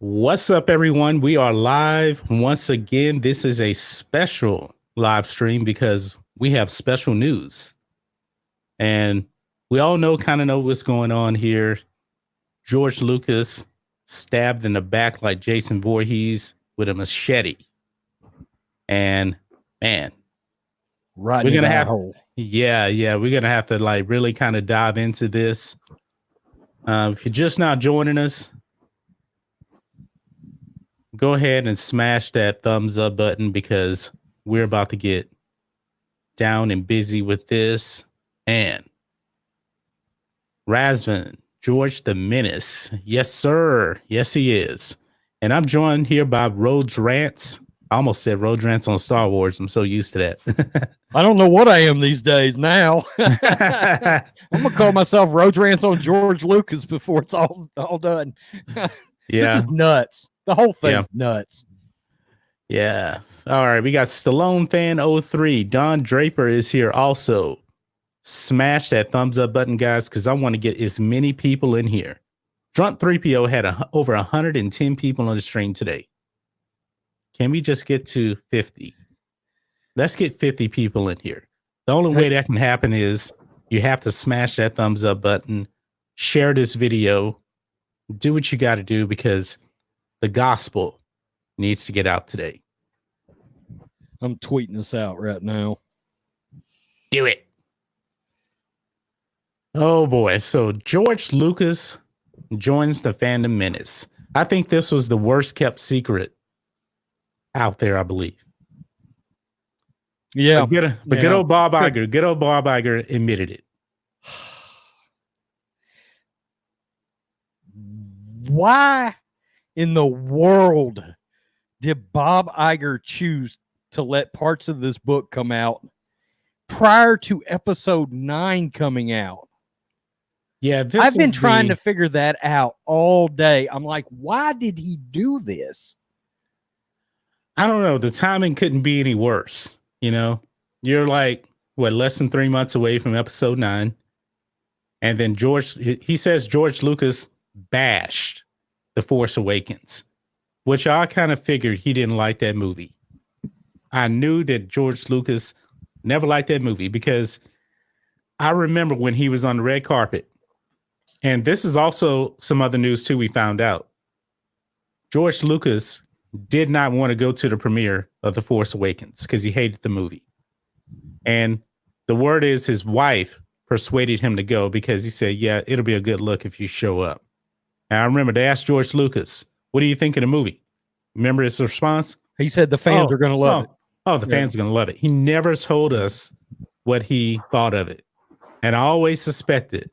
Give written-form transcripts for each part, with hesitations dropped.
What's up, everyone? We are live once again. This is a special live stream because we have special news. And we all kind of know what's going on here. George Lucas stabbed in the back like Jason Voorhees with a machete. And man, right, we're going to have, we're going to have to really kind of dive into this. If you're just now joining us, go ahead and smash that thumbs up button because we're about to get down and busy with this. And Razvan, George the Menace. Yes, sir. Yes, he is. And I'm joined here by Rhodes Rants. I almost said Rhodes Rants on Star Wars. I'm so used to that. I don't know what I am these days now. I'm going to call myself Rhodes Rants on George Lucas before it's all done. Yeah. This is nuts. The whole thing nuts. Yeah. All right. We got Stallone Fan 03. Don Draper is here also. Smash that thumbs up button, guys, because I want to get as many people in here. Drunk 3PO had over 110 people on the stream today. Can we just get to 50? Let's get 50 people in here. The only way that can happen is you have to smash that thumbs up button, share this video, do what you got to do because the gospel needs to get out today. I'm tweeting this out right now. Do it. Oh boy. So George Lucas joins the Fandom Menace. I think this was the worst kept secret out there, I believe. Yeah. But good old Bob Iger admitted it. Why in the world did Bob Iger choose to let parts of this book come out prior to episode 9 coming out? Yeah, I've been trying to figure that out all day. I'm like, why did he do this? I don't know. The timing couldn't be any worse. You know, you're like, what, less than 3 months away from episode 9. And then he says George Lucas bashed The Force Awakens, which I kind of figured he didn't like that movie. I knew that George Lucas never liked that movie because I remember when he was on the red carpet. And this is also some other news too we found out. George Lucas did not want to go to the premiere of The Force Awakens because he hated the movie. And the word is his wife persuaded him to go because he said, yeah, it'll be a good look if you show up. And I remember they asked George Lucas, what do you think of the movie? Remember his response? He said the fans are going to love it. Oh, the fans are going to love it. He never told us what he thought of it. And I always suspected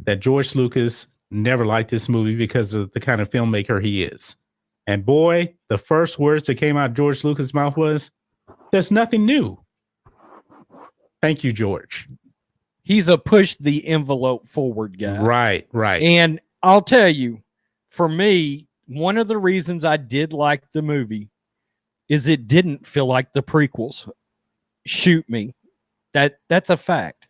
that George Lucas never liked this movie because of the kind of filmmaker he is. And boy, the first words that came out of George Lucas' mouth was, there's nothing new. Thank you, George. He's a push the envelope forward guy. Right. And I'll tell you, for me, one of the reasons I did like the movie is it didn't feel like the prequels. Shoot me. That's a fact.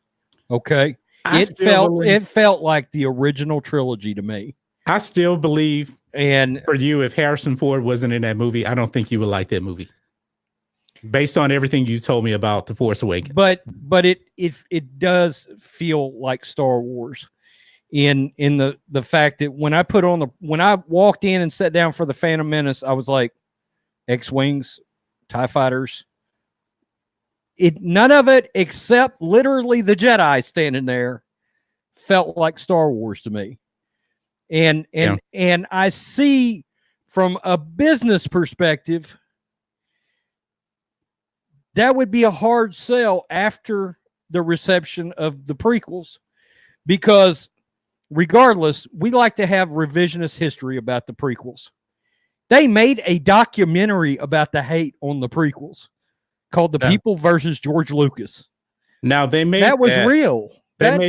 Okay. It felt like the original trilogy to me. I still believe, and for you, if Harrison Ford wasn't in that movie, I don't think you would like that movie. Based on everything you told me about The Force Awakens. But it does feel like Star Wars in the fact that when I walked in and sat down for the Phantom Menace, I was like, X-Wings, TIE Fighters. None of it except literally the Jedi standing there felt like Star Wars to me. And I see from a business perspective, that would be a hard sell after the reception of the prequels, because regardless, we like to have revisionist history about the prequels. They made a documentary about the hate on the prequels called The People versus George Lucas. Now they made that was real. That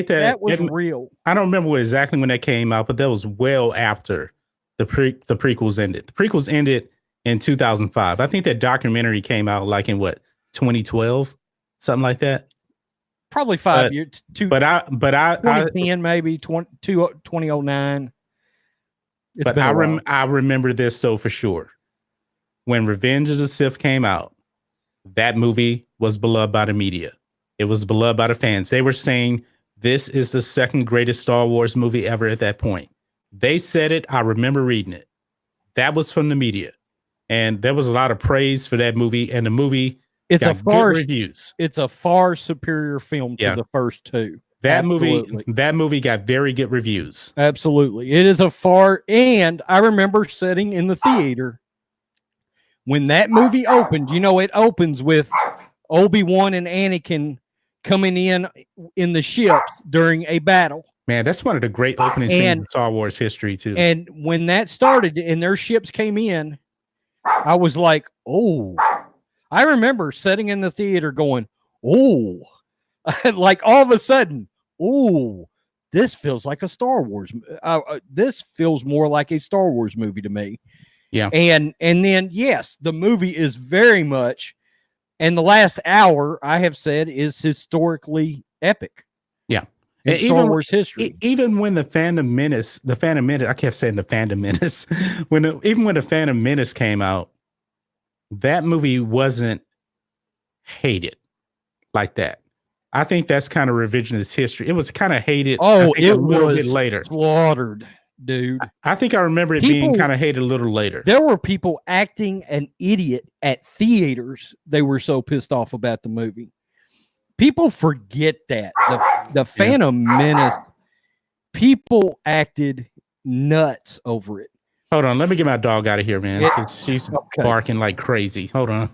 was real. I don't remember exactly when that came out, but that was well after the prequels ended. The prequels ended in 2005. I think that documentary came out like in 2012, something like that. Probably 5 years. 2010 maybe 2009. It's But been a while. I remember this though for sure. When Revenge of the Sith came out, that movie was beloved by the media. It was beloved by the fans. They were saying this is the second greatest Star Wars movie ever at that point. They said it. I remember reading it. That was from the media. And there was a lot of praise for that movie. And the movie got good reviews. It's a far superior film to the first two. That movie got very good reviews. Absolutely. It is and I remember sitting in the theater when that movie opened. You know, it opens with Obi-Wan and Anakin coming in the ship during a battle. Man, that's one of the great opening scenes in Star Wars history, too. And when that started and their ships came in, I was like, oh. I remember sitting in the theater going, oh. Like all of a sudden, oh, this feels like a Star Wars. This feels more like a Star Wars movie to me. Yeah. And then, yes, the movie is very much, and the last hour, I have said, is historically epic. Yeah. In Star Wars history. Even when the Phantom Menace, I kept saying the Phantom Menace. Even when the Phantom Menace came out, that movie wasn't hated like that. I think that's kind of revisionist history. It was kind of hated. Oh, it a little bit was later. Slaughtered. Dude, I think I remember it being kind of hated a little later. There were people acting an idiot at theaters. They were so pissed off about the movie. People forget that the Phantom Menace, people nuts over it. Hold on, let me get my dog out of here, man. Because she's barking like crazy. Hold on.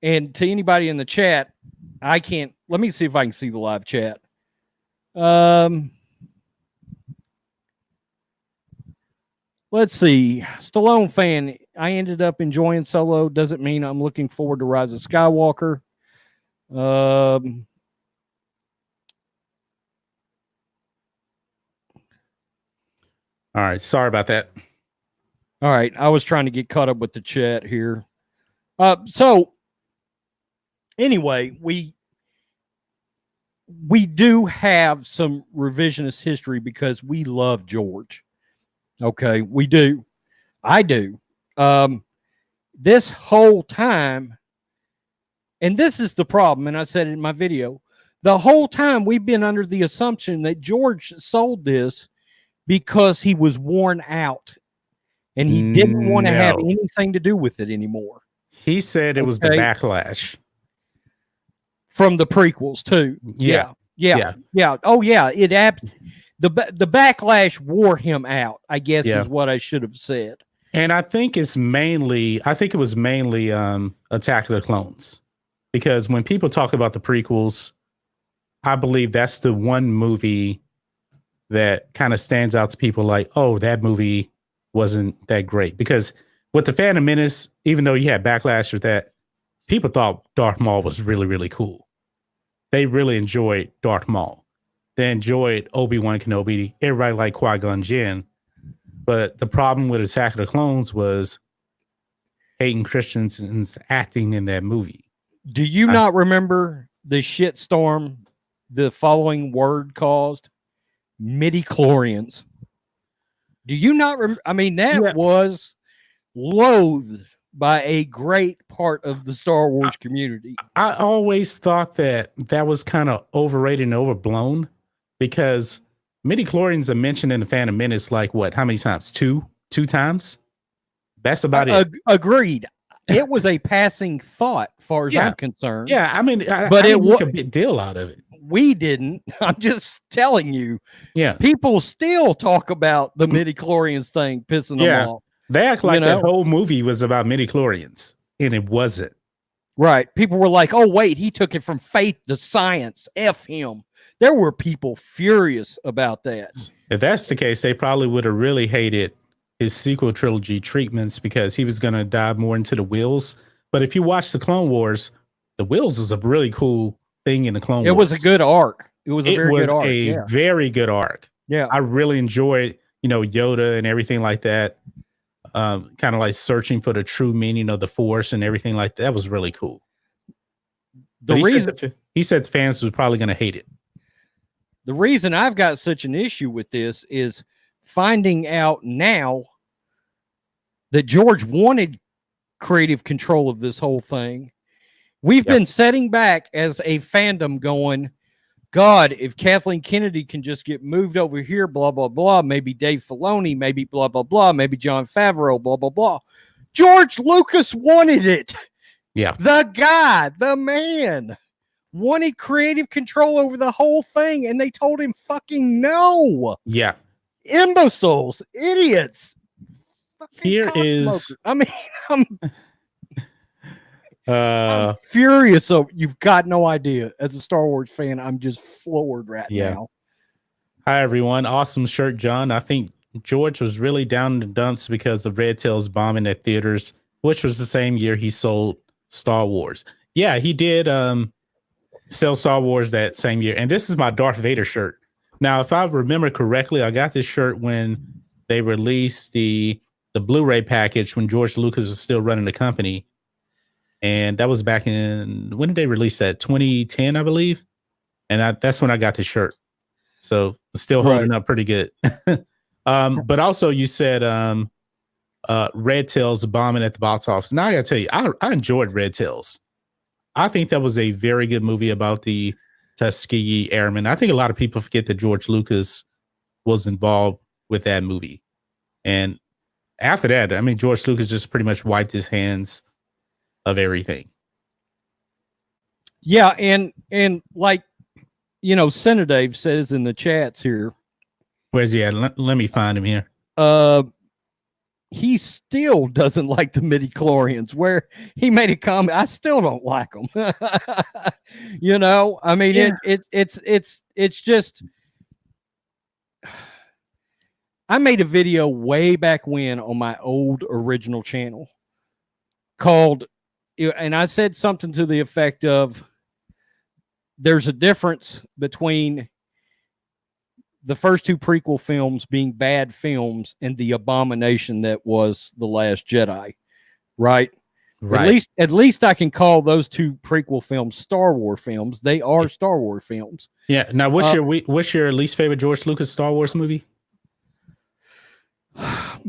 And to anybody in the chat, I can't. Let me see if I can see the live chat. Let's see. Stallone fan. I ended up enjoying Solo. Doesn't mean I'm looking forward to Rise of Skywalker. All right. Sorry about that. All right. I was trying to get caught up with the chat here. So anyway, we do have some revisionist history because we love George. Okay, we do. I do. This whole time, and this is the problem, and I said it in my video, the whole time we've been under the assumption that George sold this because he was worn out and he didn't want to have anything to do with it anymore. He said it was the backlash. From the prequels, too. Yeah. Oh, yeah. The backlash wore him out, I guess, is what I should have said. And I think it was mainly Attack of the Clones. Because when people talk about the prequels, I believe that's the one movie that kind of stands out to people like, oh, that movie wasn't that great. Because with the Phantom Menace, even though you had backlash with that, people thought Darth Maul was really, really cool. They really enjoyed Darth Maul. They enjoyed Obi-Wan Kenobi. Everybody liked Qui-Gon Jinn. But the problem with Attack of the Clones was Hayden Christensen's acting in that movie. Do you not remember the shitstorm the following word caused? Midi-chlorians. Do you not remember? I mean, that was loathed by a great part of the Star Wars community. I always thought that was kind of overrated and overblown because midi-chlorians are mentioned in the Phantom Menace like what? How many times? Two times? That's about it. Agreed. It was a passing thought, far as I'm concerned. Yeah, I mean, but it was a big deal out of it. We didn't. I'm just telling you. Yeah, people still talk about the midi-chlorians thing, pissing them off. They act like that whole movie was about midi-chlorians, and it wasn't. Right. People were like, oh, wait, he took it from faith to science. F him. There were people furious about that. If that's the case, they probably would have really hated his sequel trilogy treatments because he was going to dive more into the Wills. But if you watch the Clone Wars, the Wills was a really cool thing in the Clone Wars. It was a good arc. It was a very good arc. Very good arc. Yeah. I really enjoyed, Yoda and everything like that. Kind of like searching for the true meaning of the Force and everything like that. That was really cool. He said the fans were probably going to hate it. The reason I've got such an issue with this is finding out now that George wanted creative control of this whole thing. We've been sitting back as a fandom going, God, if Kathleen Kennedy can just get moved over here, blah, blah, blah, maybe Dave Filoni, maybe blah, blah, blah, maybe Jon Favreau, blah, blah, blah. George Lucas wanted it. Yeah. The guy, the man, wanted creative control over the whole thing, and they told him fucking no. Yeah. Imbeciles, idiots. Here is... I mean, I'm furious. So you've got no idea. As a Star Wars fan, I'm just floored right now. Hi, everyone. Awesome shirt, John. I think George was really down in the dumps because of Red Tail's bombing at theaters, which was the same year he sold Star Wars. Yeah, he did sell Star Wars that same year. And this is my Darth Vader shirt. Now, if I remember correctly, I got this shirt when they released the Blu-ray package when George Lucas was still running the company. And that was back in, when did they release that? 2010, I believe. And that's when I got the shirt. So still holding up pretty good. But also you said Red Tail's bombing at the box office. Now I gotta tell you, I enjoyed Red Tails. I think that was a very good movie about the Tuskegee Airmen. I think a lot of people forget that George Lucas was involved with that movie. And after that, I mean, George Lucas just pretty much wiped his hands of everything. Yeah, and like, you know, Senator Dave says in the chats here. Where's he at? Let me find him here. He still doesn't like the midichlorians, where he made a comment. I still don't like them. You know, I mean, it's just, I made a video way back when on my old original channel called, and I said something to the effect of, there's a difference between the first two prequel films being bad films and the abomination that was The Last Jedi, right? At least I can call those two prequel films Star Wars films. They are Star Wars films. Yeah. Now, what's your least favorite George Lucas Star Wars movie? I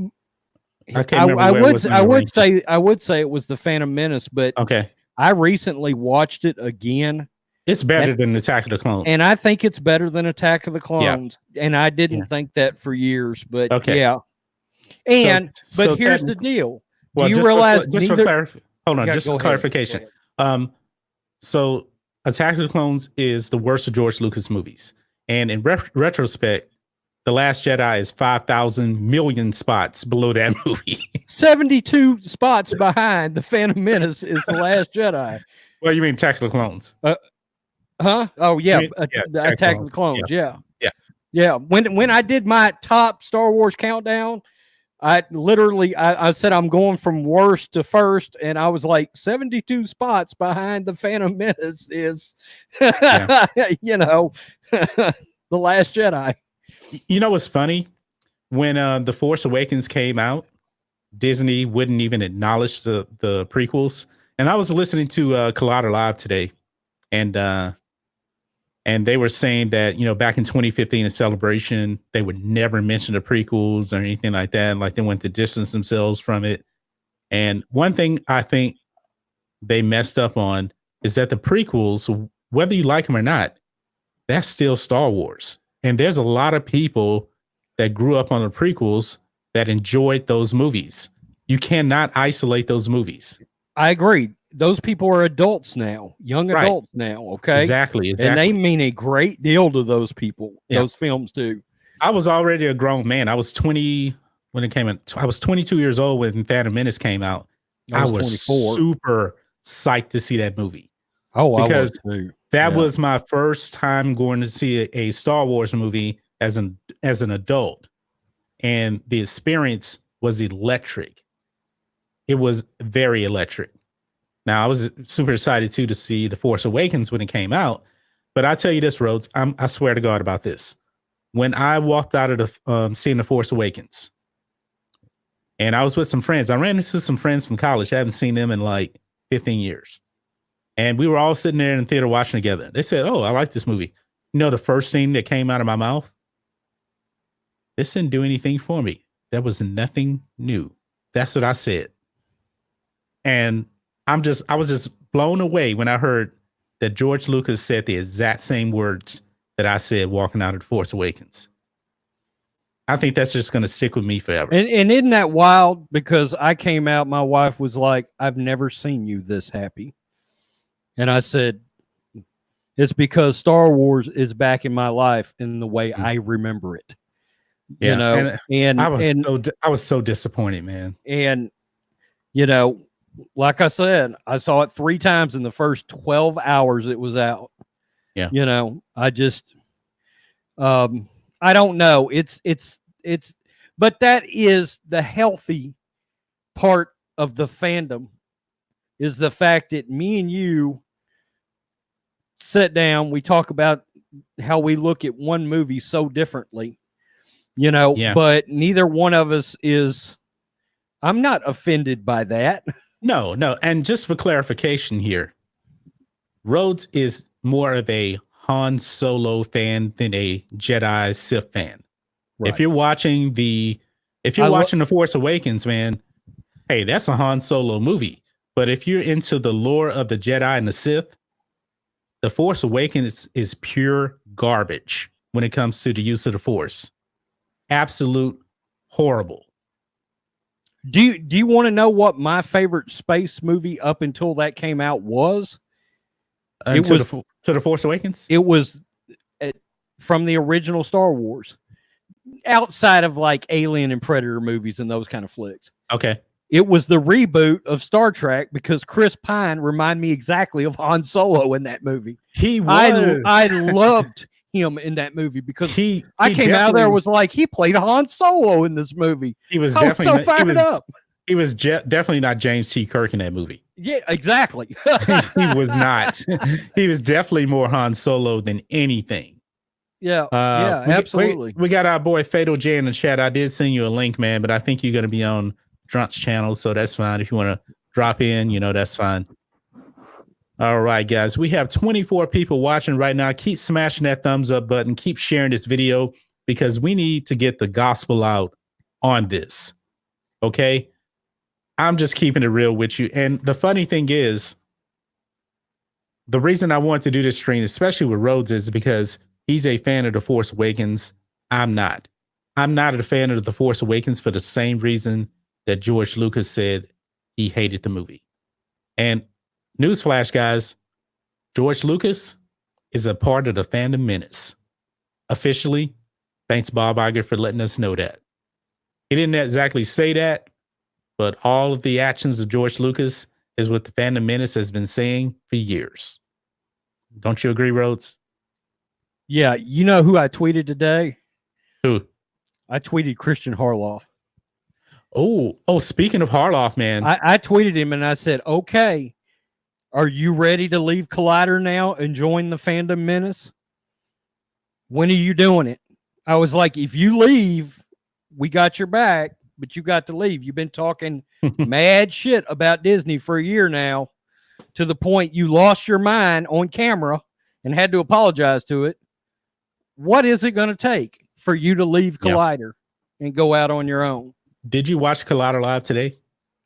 would say it was The Phantom Menace, but okay, I recently watched it again. It's better than Attack of the Clones, and I think it's better than Attack of the Clones. Yeah. And I didn't think that for years, but yeah. And but here's the deal: do you realize? Hold on, just for clarification. So Attack of the Clones is the worst of George Lucas movies, and in retrospect, The Last Jedi is 5,000 million spots below that movie. 72 spots behind The Phantom Menace is The Last Jedi. Well, you mean Attack of the Clones? Huh? Oh yeah, Attack of the Clones. Yeah. When I did my top Star Wars countdown, I literally I said I'm going from worst to first, and I was like 72 spots behind The Phantom Menace is, you know, The Last Jedi. You know what's funny? When The Force Awakens came out, Disney wouldn't even acknowledge the prequels. And I was listening to Collider Live today, and they were saying that, you know, back in 2015 in Celebration, they would never mention the prequels or anything like that. Like they went to distance themselves from it. And one thing I think they messed up on is that the prequels, whether you like them or not, that's still Star Wars. And there's a lot of people that grew up on the prequels that enjoyed those movies. You cannot isolate those movies. I agree. Those people are adults now, young adults now. Okay. Exactly. And they mean a great deal to those people. Yeah. Those films do. I was already a grown man. I was 20 when it came out. I was 22 years old when Phantom Menace came out. I was 24. Super psyched to see that movie. Oh, because I was too. That was my first time going to see a Star Wars movie as an adult. And the experience was electric. It was very electric. Now, I was super excited, too, to see The Force Awakens when it came out. But I tell you this, Rhodes, I swear to God about this. When I walked out of seeing The Force Awakens, and I was with some friends, I ran into some friends from college. I haven't seen them in like 15 years. And we were all sitting there in the theater watching together. They said, "Oh, I like this movie." You know, the first thing that came out of my mouth? This didn't do anything for me. There was nothing new. That's what I said. And I was just blown away when I heard that George Lucas said the exact same words that I said walking out of The Force Awakens. I think that's just going to stick with me forever. And isn't that wild? Because I came out, my wife was like, I've never seen you this happy. And I said, it's because Star Wars is back in my life in the way I remember it. Yeah, you know, and I was so disappointed, man. And, you know, like I said, I saw it 3 times in the first 12 hours it was out. Yeah. You know, I just, I don't know. But that is the healthy part of the fandom, is the fact that me and you sit down, we talk about how we look at one movie so differently, you know, but neither one of us is, I'm not offended by that. No. And just for clarification here, Rhodes is more of a Han Solo fan than a Jedi Sith fan. Right. If you're watching The Force Awakens, man, hey, that's a Han Solo movie. But if you're into the lore of the Jedi and the Sith, The Force Awakens is pure garbage when it comes to the use of the Force. Absolute horrible. Do you want to know what my favorite space movie up until that came out was? To The Force Awakens? It was from the original Star Wars, outside of like Alien and Predator movies and those kind of flicks. Okay. It was the reboot of Star Trek, because Chris Pine reminded me exactly of Han Solo in that movie. He was. I loved him in that movie because I came out of there was like, he played Han Solo in this movie. He was definitely He was definitely not James T. Kirk in that movie. Yeah, exactly. He was not. He was definitely more Han Solo than anything. Yeah, absolutely. We got our boy Fatal J in the chat. I did send you a link, man, but I think you're going to be on Drunk's channel, so that's fine. If you want to drop in, that's fine. All right, guys, we have 24 people watching right now. Keep smashing that thumbs up button. Keep sharing this video, because we need to get the gospel out on this. Okay? I'm just keeping it real with you. And the funny thing is, the reason I want to do this stream, especially with Rhodes, is because he's a fan of The Force Awakens. I'm not. I'm not a fan of The Force Awakens for the same reason that George Lucas said he hated the movie. And newsflash, guys, George Lucas is a part of the Fandom Menace. Officially, thanks Bob Iger for letting us know that. He didn't exactly say that, but all of the actions of George Lucas is what the Fandom Menace has been saying for years. Don't you agree, Rhodes? Yeah, you know who I tweeted today? Who? I tweeted Christian Harloff. Oh, speaking of Harloff, man. I tweeted him and I said, okay, are you ready to leave Collider now and join the Fandom Menace? When are you doing it? I was like, if you leave, we got your back, but you got to leave. You've been talking mad shit about Disney for a year now, to the point you lost your mind on camera and had to apologize to it. What is it going to take for you to leave Collider and go out on your own? Did you watch Collider Live today?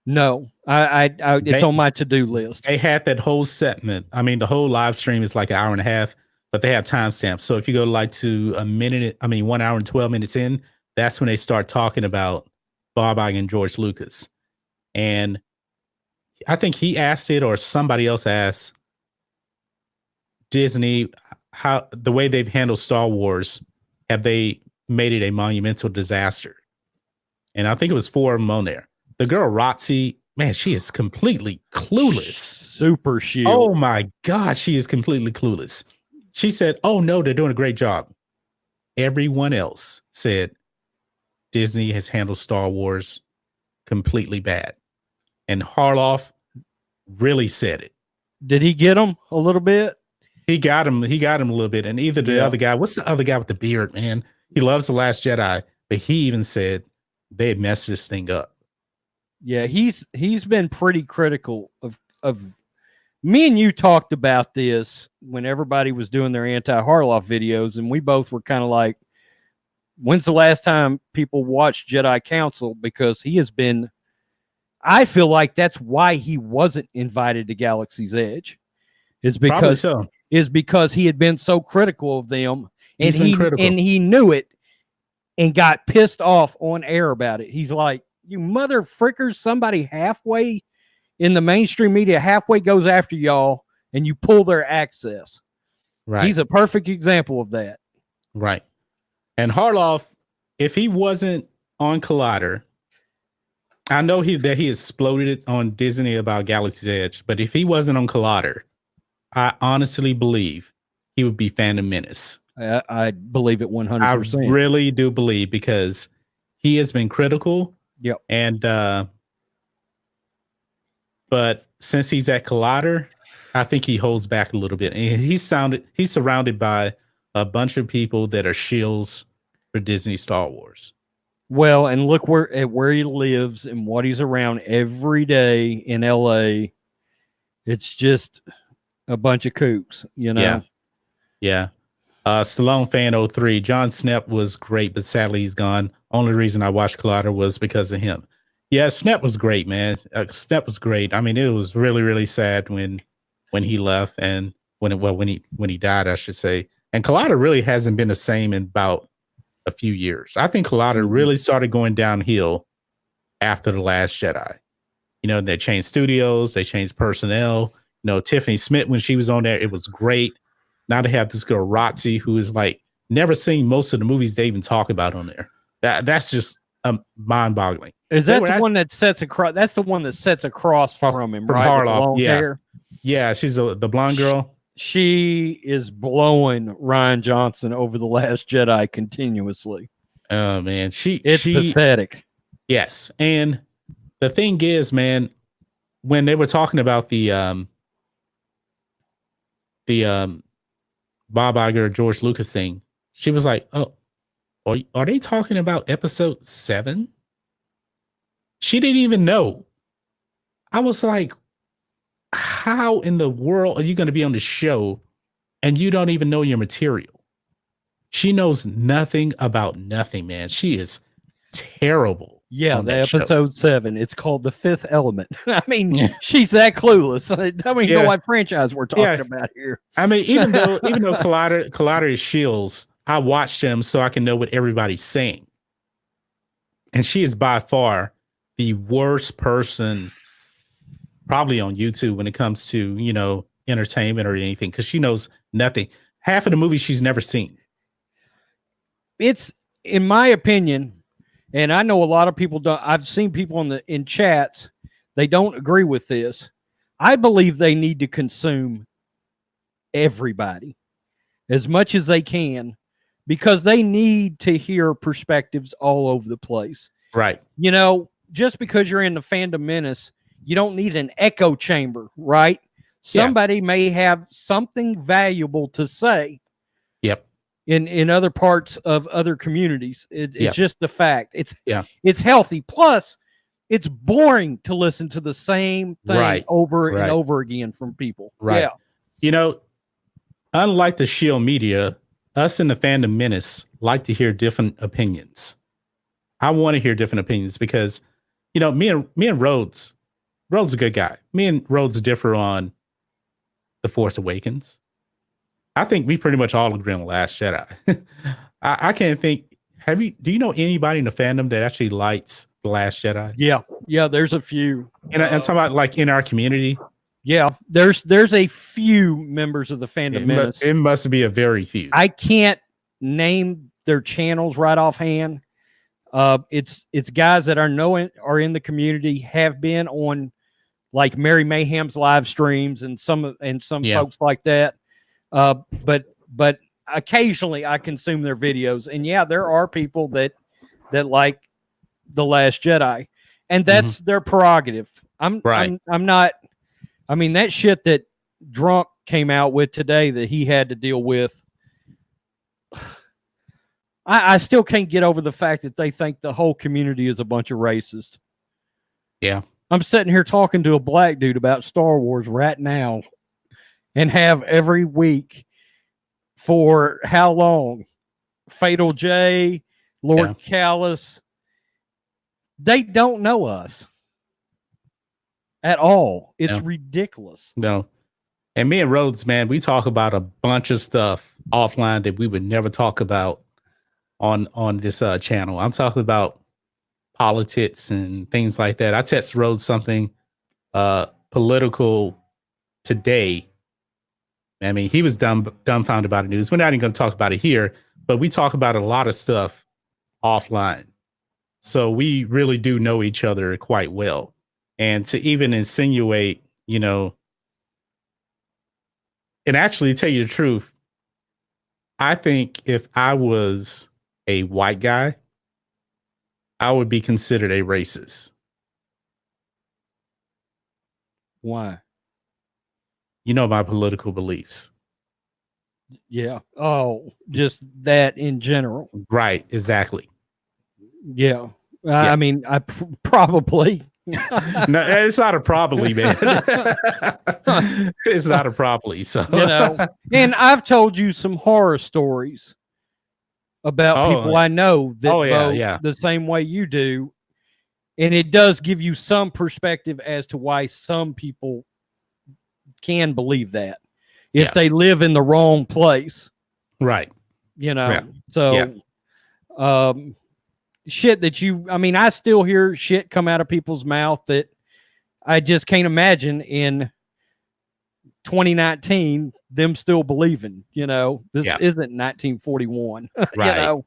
No, it's on my to-do list. They had that whole segment. I mean, the whole live stream is like an hour and a half, but they have timestamps. So if you go to 1 hour and 12 minutes in, that's when they start talking about Bob Iger and George Lucas. And I think he asked it, or somebody else asked Disney how the way they've handled Star Wars, have they made it a monumental disaster? And I think it was 4 of them on there. The girl Roxy, man, she is completely clueless. Super shield. Oh my God, she is completely clueless. She said, oh no, they're doing a great job. Everyone else said Disney has handled Star Wars completely bad. And Harloff really said it. Did he get him a little bit? He got him a little bit. And either the other guy, what's the other guy with the beard, man? He loves The Last Jedi, but he even said they had messed this thing up. Yeah, he's been pretty critical of me, and you talked about this when everybody was doing their anti-Harloff videos, and we both were kind of like, When's the last time people watched Jedi Council? Because he has been, I feel like that's why he wasn't invited to Galaxy's Edge, is Probably because so. he had been so critical of them, and He's been critical. he knew it and got pissed off on air about it. He's like, you mother frickers, somebody halfway in the mainstream media halfway goes after y'all and you pull their access. Right. He's a perfect example of that. Right. And Harloff, if he wasn't on Collider, I know that he exploded it on Disney about Galaxy's Edge, but if he wasn't on Collider, I honestly believe he would be Fandom Menace. I believe it 100%. I really do believe, because he has been critical. Yep. And but since he's at Collider, I think he holds back a little bit. And he's surrounded by a bunch of people that are shills for Disney Star Wars. Well, and look where he lives and what he's around every day in LA. It's just a bunch of kooks, you know. Yeah. Stallone fan 03. John Snepp was great, but sadly he's gone. Only reason I watched Collider was because of him. Yeah, Snepp was great, man. Snepp was great. I mean, it was really, really sad when he left, and when he died, I should say. And Collider really hasn't been the same in about a few years. I think Collider really started going downhill after The Last Jedi. You know, they changed studios, they changed personnel. You know, Tiffany Smith, when she was on there, it was great. Now they have this girl Rotzi, who is like never seen most of the movies they even talk about on there. That's just mind-boggling. Is that the one that sets across? That's the one that sets across from him, right? Harloff, yeah. Hair? Yeah, she's the blonde girl. She is blowing Rian Johnson over The Last Jedi continuously. Oh man, it's pathetic. Yes, and the thing is, man, when they were talking about the Bob Iger George Lucas thing, she was like, "Oh, are they talking about episode 7?" She didn't even know. I was like, how in the world are you going to be on the show and you don't even know your material? She knows nothing about nothing, man. She is terrible. Yeah, the episode 7. It's called The Fifth Element. I mean, she's that clueless. I don't even know what franchise we're talking about here. I mean, even though Collider is shills, I watch them so I can know what everybody's saying. And she is by far the worst person probably on YouTube when it comes to, you know, entertainment or anything, because she knows nothing. Half of the movies she's never seen. It's, in my opinion, and I know a lot of people don't. I've seen people in chats, they don't agree with this. I believe they need to consume everybody as much as they can, because they need to hear perspectives all over the place. Right. You know, just because you're in the Fandom Menace, you don't need an echo chamber, right? Somebody may have something valuable to say. Yep. In other parts of other communities. It's just the fact. It's healthy. Plus, it's boring to listen to the same thing over and over again from people. Right. Yeah. You know, unlike the Shield media, us in the Fandom Menace like to hear different opinions. I want to hear different opinions because, you know, me and Rhodes is a good guy. Me and Rhodes differ on The Force Awakens. I think we pretty much all agree on The Last Jedi. I can't think. Do you know anybody in the fandom that actually likes The Last Jedi? Yeah, there's a few. And I'm talking about like in our community. Yeah, there's a few members of the Fandom Menace. It must be a very few. I can't name their channels right offhand. It's guys that are in the community, have been on like Mary Mayhem's live streams and some folks like that. But occasionally I consume their videos, and there are people that like The Last Jedi, and that's their prerogative. I'm not. I mean, that shit that Drunk came out with today that he had to deal with. I still can't get over the fact that they think the whole community is a bunch of racists. Yeah. I'm sitting here talking to a black dude about Star Wars right now, and have every week for how long? Fatal J, Lord Callis. They don't know us at all. It's ridiculous. No. And me and Rhodes, man, we talk about a bunch of stuff offline that we would never talk about on this channel. I'm talking about politics and things like that. I text Rhodes something political today. I mean, he was dumbfounded by the news. We're not even going to talk about it here, but we talk about a lot of stuff offline. So we really do know each other quite well. And to even insinuate, you know, and actually tell you the truth, I think if I was a white guy, I would be considered a racist. Why? You know my political beliefs. Yeah. Oh, just that in general. Right. Exactly. Yeah. I mean, I probably. No, it's not a probably, man. It's not a probably. So you know, and I've told you some horror stories about people I know that vote the same way you do, and it does give you some perspective as to why some people can believe that if they live in the wrong place, right? You know, so shit that I mean, I still hear shit come out of people's mouth that I just can't imagine in 2019 them still believing, you know, this isn't 1941. Right. You know?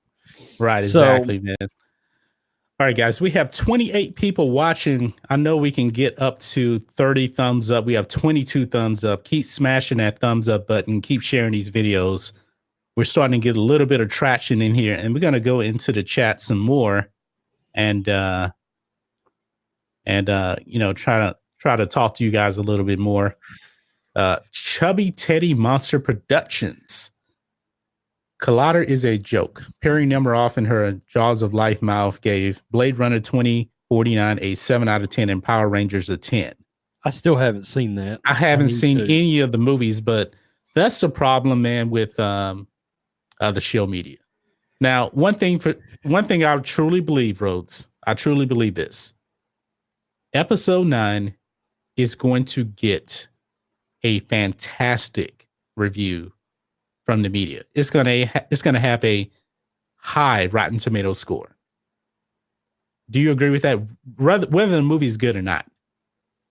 Right, exactly, man. All right, guys, we have 28 people watching. I know we can get up to 30 thumbs up. We have 22 thumbs up. Keep smashing that thumbs up button. Keep sharing these videos. We're starting to get a little bit of traction in here, and we're going to go into the chat some more and you know, try to talk to you guys a little bit more. Chubby Teddy Monster Productions. Collider is a joke. Perry Nemiroff in her Jaws of Life mouth gave Blade Runner 2049 a 7 out of 10 and Power Rangers a 10. I still haven't seen that. I haven't seen any of the movies, but that's the problem, man, with the Shield media. Now, one thing I truly believe, Rhodes, I truly believe this. Episode 9 is going to get a fantastic review from the media. It's gonna have a high Rotten Tomato score. Do you agree with that? Whether the movie's good or not.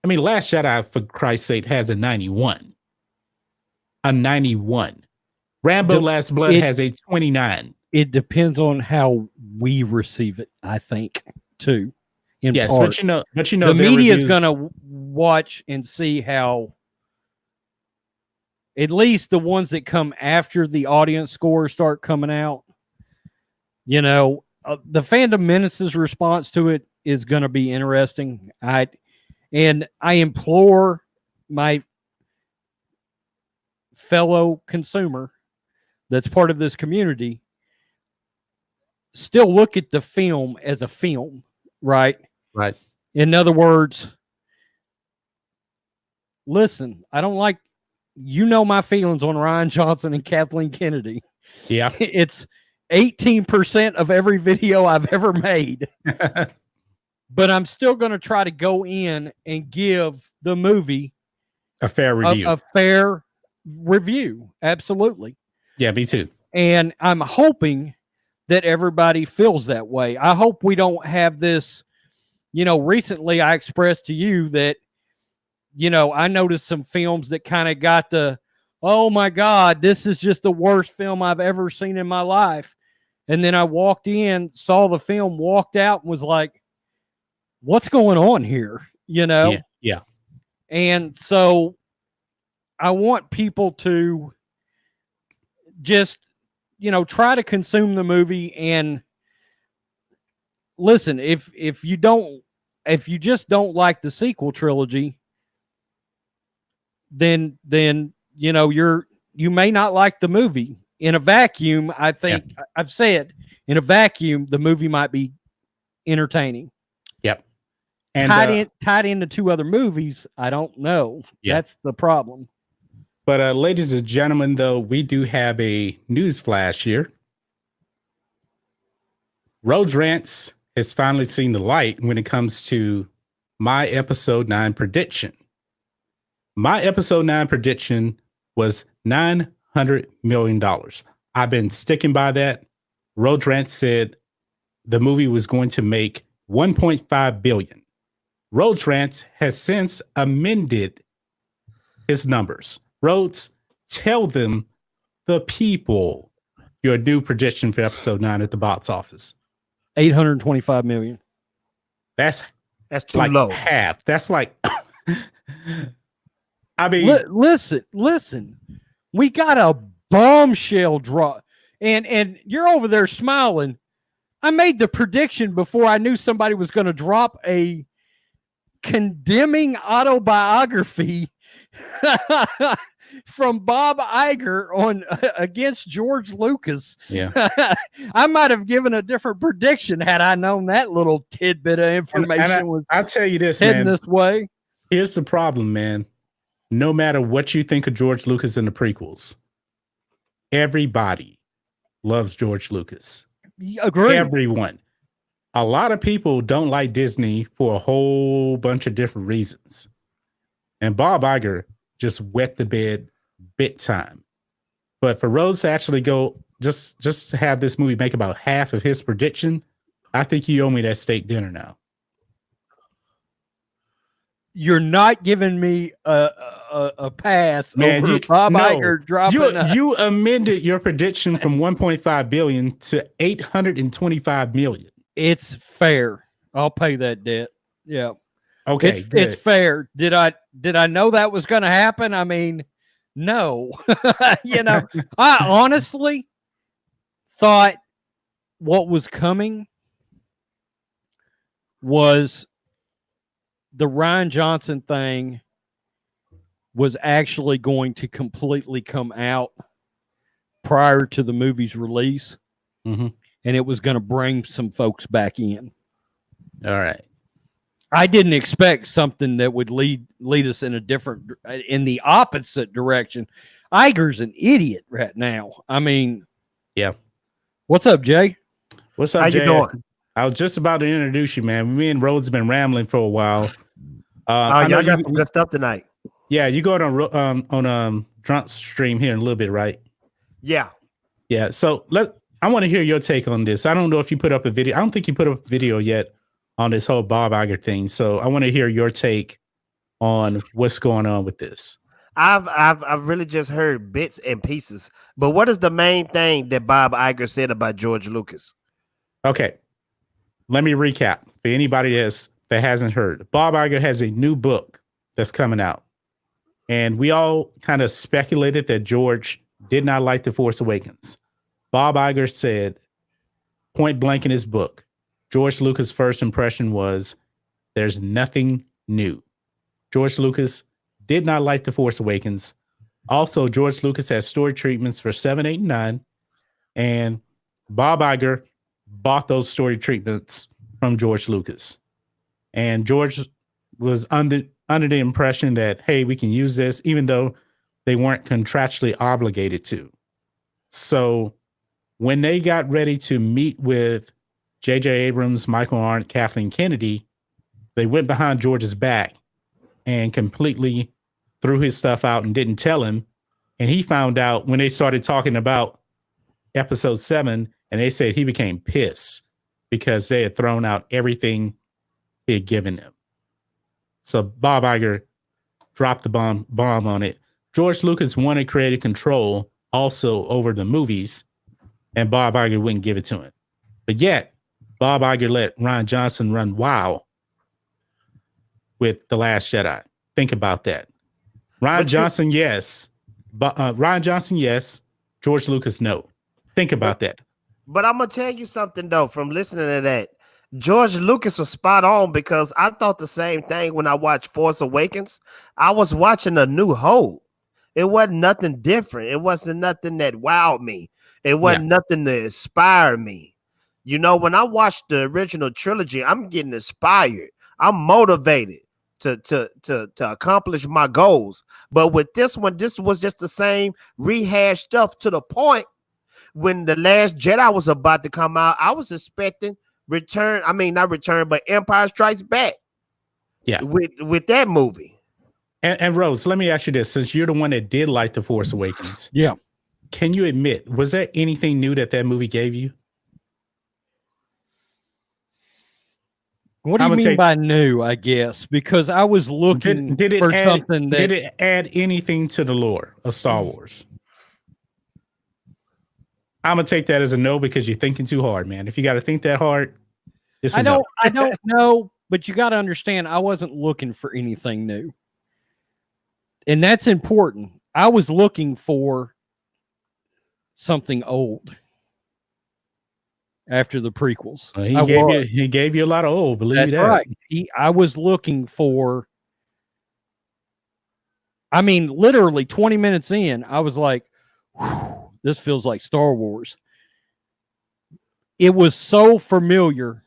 I mean, Last Jedi, for Christ's sake, has a 91. A 91. Rambo Last Blood has a 29. It depends on how we receive it, I think, too. Yes, part. but you know, the media is going to watch and see how, at least the ones that come after the audience scores start coming out. You know, the Fandom Menace's response to it is going to be interesting. I implore my fellow consumer that's part of this community, still look at the film as a film, right? Right. In other words, listen, I don't like, you know, my feelings on Ryan Johnson and Kathleen Kennedy. Yeah. It's 18% of every video I've ever made. But I'm still going to try to go in and give the movie a fair review. A fair review. Absolutely. Yeah, me too. And I'm hoping that everybody feels that way. I hope we don't have this, you know, recently I expressed to you that, you know, I noticed some films that kind of got the, oh my God, this is just the worst film I've ever seen in my life. And then I walked in, saw the film, walked out, and was like, what's going on here? You know? Yeah. And so I want people to just, you know, try to consume the movie and listen, if you just don't like the sequel trilogy, then you know, you may not like the movie. In a vacuum, I think I've said in a vacuum, the movie might be entertaining. Yep. And tied into two other movies, I don't know. Yeah. That's the problem. But ladies and gentlemen, though, we do have a news flash here. Rhodes Rants has finally seen the light when it comes to my episode 9 prediction. My episode 9 prediction was $900 million. I've been sticking by that. Rhodes Rants said the movie was going to make $1.5 billion. Rhodes Rants has since amended his numbers. Rhodes, tell them, the people, your new prediction for episode 9 at the box office. 825 million. That's too like low. half. That's like, I mean, listen. We got a bombshell drop, and you're over there smiling. I made the prediction before I knew somebody was going to drop a condemning autobiography from Bob Iger on against George Lucas. Yeah. I might have given a different prediction had I known that little tidbit of information was I'll tell you this, heading man. this way. Here's the problem, man. No matter what you think of George Lucas in the prequels, everybody loves George Lucas. Agree. Everyone. A lot of people don't like Disney for a whole bunch of different reasons. And Bob Iger just wet the bed big time. But for Rose to actually go just to have this movie make about half of his prediction, I think you owe me that steak dinner now. You're not giving me a pass, man, over Bob Iger dropping. You amended your prediction from 1.5 billion to 825 million. It's fair. I'll pay that debt. Yeah. Okay. It's fair. Did I know that was going to happen? I mean, no. I honestly thought what was coming was the Rian Johnson thing was actually going to completely come out prior to the movie's release. Mm-hmm. And it was going to bring some folks back in. All right. I didn't expect something that would lead us in the opposite direction. Iger's an idiot right now. I mean, yeah. What's up, Jay? What's up, How Jay? you doing? I was just about to introduce you, man. Me and Rhodes have been rambling for a while. Y'all got some good stuff tonight. Yeah, you going on Drunk's stream here in a little bit, right? Yeah. Yeah. So I want to hear your take on this. I don't know if you put up a video. I don't think you put up a video yet on this whole Bob Iger thing. So I want to hear your take on what's going on with this. I've really just heard bits and pieces. But what is the main thing that Bob Iger said about George Lucas? Okay. Let me recap for anybody that hasn't heard. Bob Iger has a new book that's coming out. And we all kind of speculated that George did not like The Force Awakens. Bob Iger said, point blank in his book, George Lucas' first impression was, there's nothing new. George Lucas did not like The Force Awakens. Also, George Lucas has story treatments for 7, 8, and 9. And Bob Iger bought those story treatments from George Lucas. And George was under the impression that, hey, we can use this, even though they weren't contractually obligated to. So when they got ready to meet with J.J. Abrams, Michael Arndt, Kathleen Kennedy, they went behind George's back and completely threw his stuff out and didn't tell him. And he found out when they started talking about episode 7, and they said he became pissed because they had thrown out everything he had given them. So Bob Iger dropped the bomb on it. George Lucas wanted creative control also over the movies, and Bob Iger wouldn't give it to him. But yet, Bob Iger let Rian Johnson run wild with The Last Jedi. Think about that. Rian Johnson, yes. But Rian Johnson, yes. George Lucas, no. Think about that. But I'm going to tell you something, though, from listening to that. George Lucas was spot on because I thought the same thing when I watched Force Awakens. I was watching A New Hope. It wasn't nothing different. It wasn't nothing that wowed me. It wasn't nothing to inspire me. You know, when I watched the original trilogy, I'm getting inspired. I'm motivated to accomplish my goals. But with this one, this was just the same rehashed stuff to the point when The Last Jedi was about to come out, I was expecting Return. I mean, not Return, but Empire Strikes Back. Yeah. With that movie. And Rose, let me ask you this: since you're the one that did like The Force Awakens, Yeah. can you admit, was there anything new that movie gave you? What do you mean by new, I guess? Because I was looking for something that... Did it add anything to the lore of Star Wars? I'm going to take that as a no because you're thinking too hard, man. If you got to think that hard, it's a no. I don't know, but you got to understand, I wasn't looking for anything new. And that's important. I was looking for something old. After the prequels, he gave you a lot of old. Believe that. Right. I was looking for. I mean, literally 20 minutes in, I was like, "This feels like Star Wars." It was so familiar,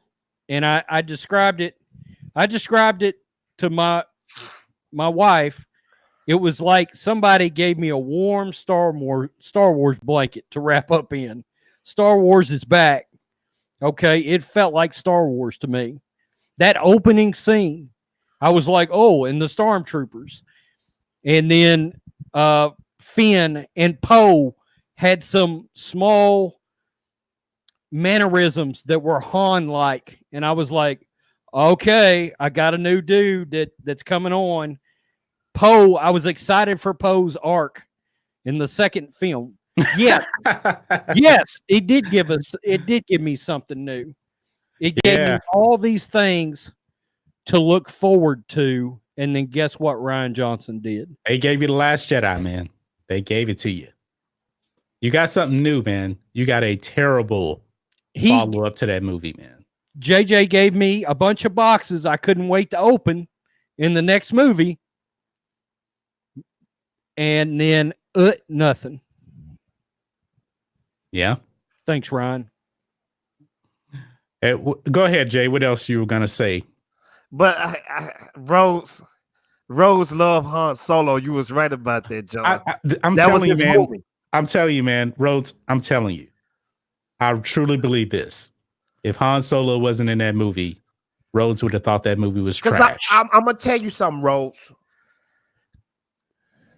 and I described it. I described it to my wife. It was like somebody gave me a warm Star Wars blanket to wrap up in. Star Wars is back. Okay, it felt like Star Wars to me. That opening scene, I was like, oh, and the Stormtroopers. And then Finn and Poe had some small mannerisms that were Han-like. And I was like, okay, I got a new dude that's coming on. Poe, I was excited for Poe's arc in the second film. Yes, yes, it did give me something new. It gave me all these things to look forward to, and then guess what Rian Johnson did? They gave you The Last Jedi, man. They gave it to you. You got something new, man. You got a terrible follow-up to that movie, man. JJ gave me a bunch of boxes I couldn't wait to open in the next movie, and then nothing. Yeah. Thanks, Ryan. Go ahead, Jay. What else you were gonna say? But Rose love Han Solo. You was right about that, John. I'm telling you, man. Movie. I'm telling you, man. Rhodes, I'm telling you. I truly believe this. If Han Solo wasn't in that movie, Rhodes would have thought that movie was trash. I'm gonna tell you something, Rhodes.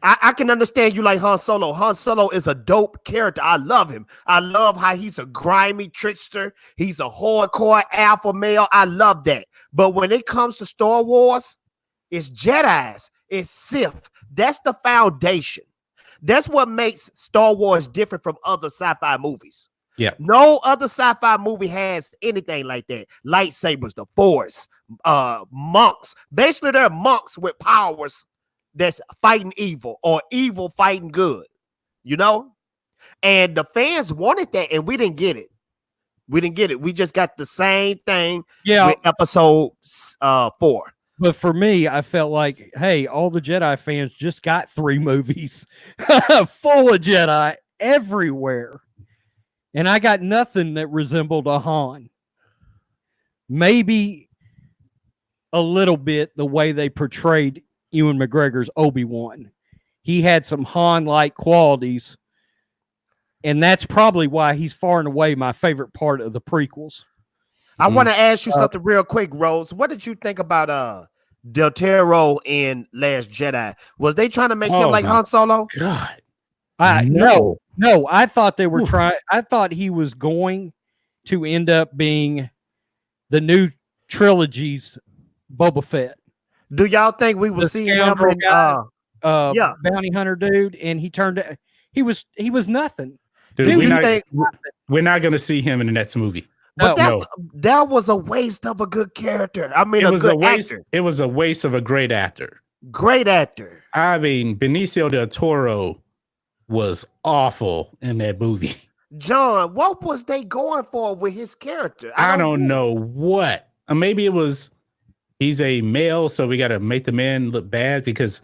I can understand you like Han Solo. Han Solo is a dope character. I love him. I love how he's a grimy trickster. He's a hardcore alpha male. I love that. But when it comes to Star Wars, it's Jedis, it's Sith. That's the foundation. That's what makes Star Wars different from other sci-fi movies. Yeah. No other sci-fi movie has anything like that. Lightsabers, the Force, monks. Basically, they're monks with powers that's fighting evil or evil fighting good, you know? And the fans wanted that, and we didn't get it. We just got the same thing with episode 4. But for me, I felt like, hey, all the Jedi fans just got 3 movies full of Jedi everywhere. And I got nothing that resembled a Han. Maybe a little bit the way they portrayed Ewan McGregor's Obi-Wan. He had some Han-like qualities, and that's probably why he's far and away my favorite part of the prequels. I want to ask you something real quick, Rose. What did you think about Del Toro in Last Jedi? Was they trying to make him like Han Solo? God, no. I thought they were trying. I thought he was going to end up being the new trilogy's Boba Fett. Do y'all think we will see him in bounty hunter dude? And he was nothing. Dude, we're not going to see him in the next movie. But that was a waste of a good character. I mean, actor. It was a waste of a great actor. Great actor. I mean, Benicio del Toro was awful in that movie. John, what was they going for with his character? I don't know what. Maybe it was he's a male, so we got to make the man look bad because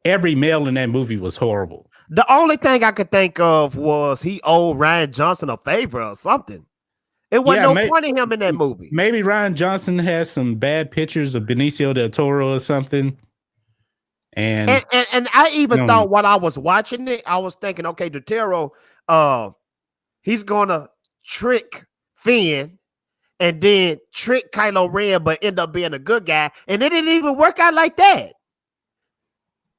every male in that movie was horrible. The only thing I could think of was he owed Rian Johnson a favor or something. It wasn't no point in him in that movie. Maybe Rian Johnson has some bad pictures of Benicio del Toro or something. And I even thought while I was watching it, I was thinking, okay, Del Toro, he's gonna trick Finn and then trick Kylo Ren, but end up being a good guy. And it didn't even work out like that.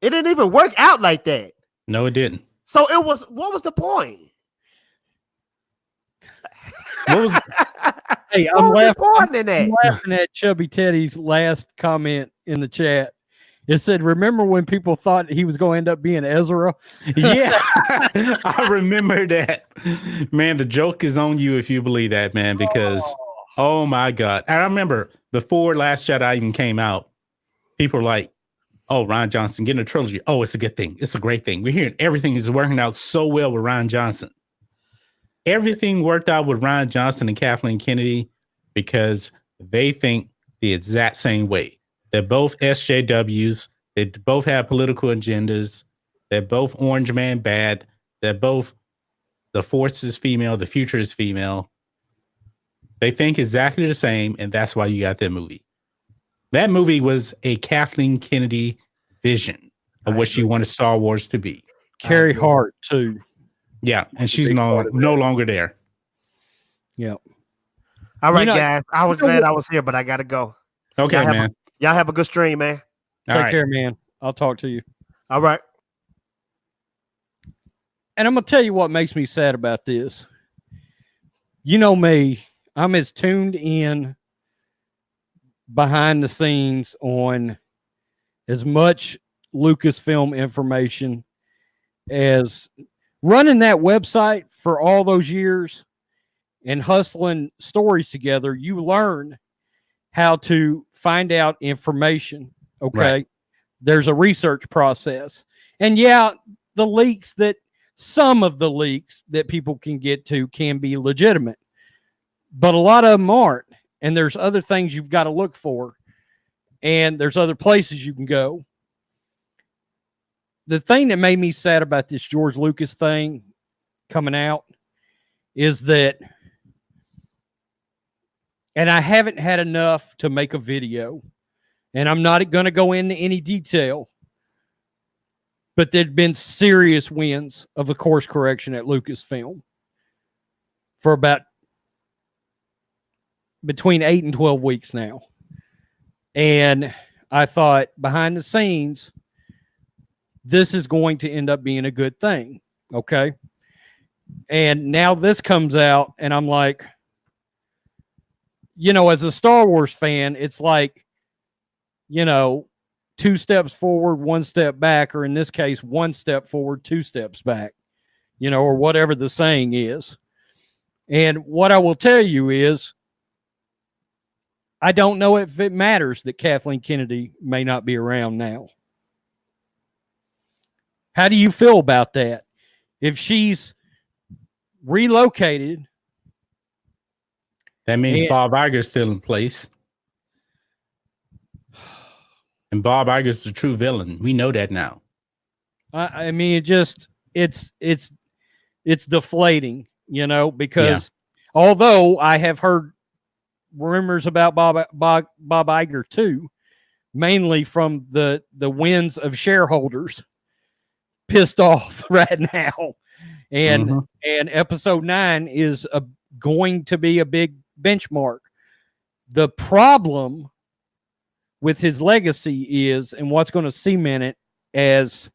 It didn't even work out like that. No, it didn't. So what was the point? What was Hey, What I'm was the laughing. point in that? I'm laughing at Chubby Teddy's last comment in the chat. It said, "Remember when people thought he was going to end up being Ezra?" Yeah, I remember that. Man, the joke is on you if you believe that, man, because oh my God. And I remember before Last Jedi even came out, people were like, oh, Rian Johnson getting a trilogy. Oh, it's a good thing. It's a great thing. We're hearing everything is working out so well with Rian Johnson. Everything worked out with Rian Johnson and Kathleen Kennedy because they think the exact same way. They're both SJWs. They both have political agendas. They're both Orange Man bad. They're both the Force is female. The future is female. They think exactly the same, and that's why you got that movie. That movie was a Kathleen Kennedy vision of what she wanted Star Wars to be. Carrie Hart too. Yeah, and she's no longer there. Yeah. All right, You know- guys. I was glad I was here, but I gotta go. Okay, Y'all have man. Y'all have a good stream, man. All Take right. care, man. I'll talk to you. All right. And I'm gonna tell you what makes me sad about this. You know me, I'm as tuned in behind the scenes on as much Lucasfilm information as running that website for all those years and hustling stories together. You learn how to find out information. Okay. Right. There's a research process. And yeah, the leaks that some of the leaks that people can get to can be legitimate, but a lot of them aren't. And there's other things you've got to look for, and there's other places you can go. The thing that made me sad about this George Lucas thing coming out is that, and I haven't had enough to make a video, and I'm not going to go into any detail, but there'd been serious wins of the course correction at Lucasfilm for about between 8 and 12 weeks now. And I thought behind the scenes, this is going to end up being a good thing. Okay. And now this comes out, and I'm like, you know, as a Star Wars fan, it's like, you know, 2 steps forward, 1 step back, or in this case, 1 step forward, 2 steps back, you know, or whatever the saying is. And what I will tell you is, I don't know if it matters that Kathleen Kennedy may not be around now. How do you feel about that? If she's relocated, That means Bob Iger's still in place. And Bob Iger's the true villain. We know that now. I mean, it's deflating, you know, because although I have heard rumors about Bob Iger too, mainly from the winds of shareholders pissed off right now, and episode 9 is going to be a big benchmark. The problem with his legacy is, and what's going to cement it, as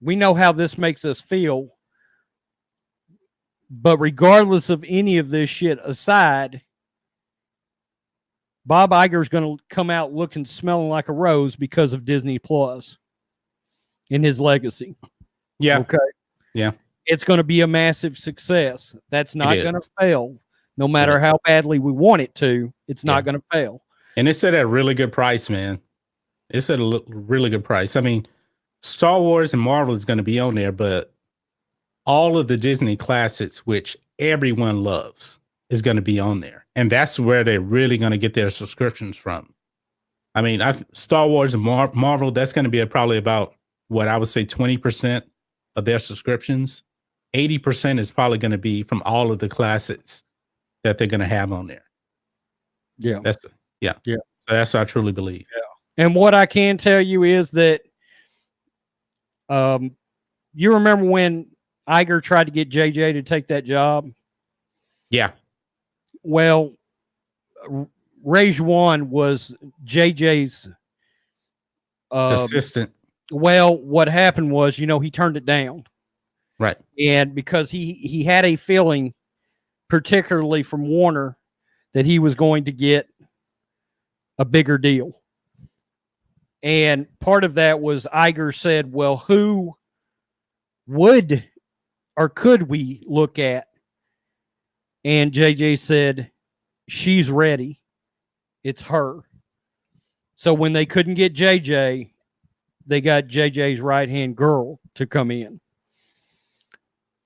we know how this makes us feel, but regardless of any of this shit aside, Bob Iger is going to come out looking, smelling like a rose because of Disney Plus in his legacy. Yeah. Okay. Yeah. It's going to be a massive success. That's not going to fail. No matter how badly we want it to, it's not going to fail. And it's at a really good price, man. It's at a really good price. I mean, Star Wars and Marvel is going to be on there, but all of the Disney classics, which everyone loves, is going to be on there. And that's where they're really going to get their subscriptions from. I mean, Star Wars and Marvel, that's going to be probably about, what I would say, 20% of their subscriptions. 80% is probably going to be from all of the classics that they're going to have on there. Yeah. So that's what I truly believe. Yeah. And what I can tell you is that you remember when Iger tried to get JJ to take that job. Yeah. Well, Rejwan was JJ's Assistant. Well, what happened was, he turned it down. Right. And because he had a feeling, particularly from Warner, that he was going to get a bigger deal. And part of that was Iger said, well, who would or could we look at? And JJ said, she's ready. It's her. So when they couldn't get JJ, they got JJ's right-hand girl to come in.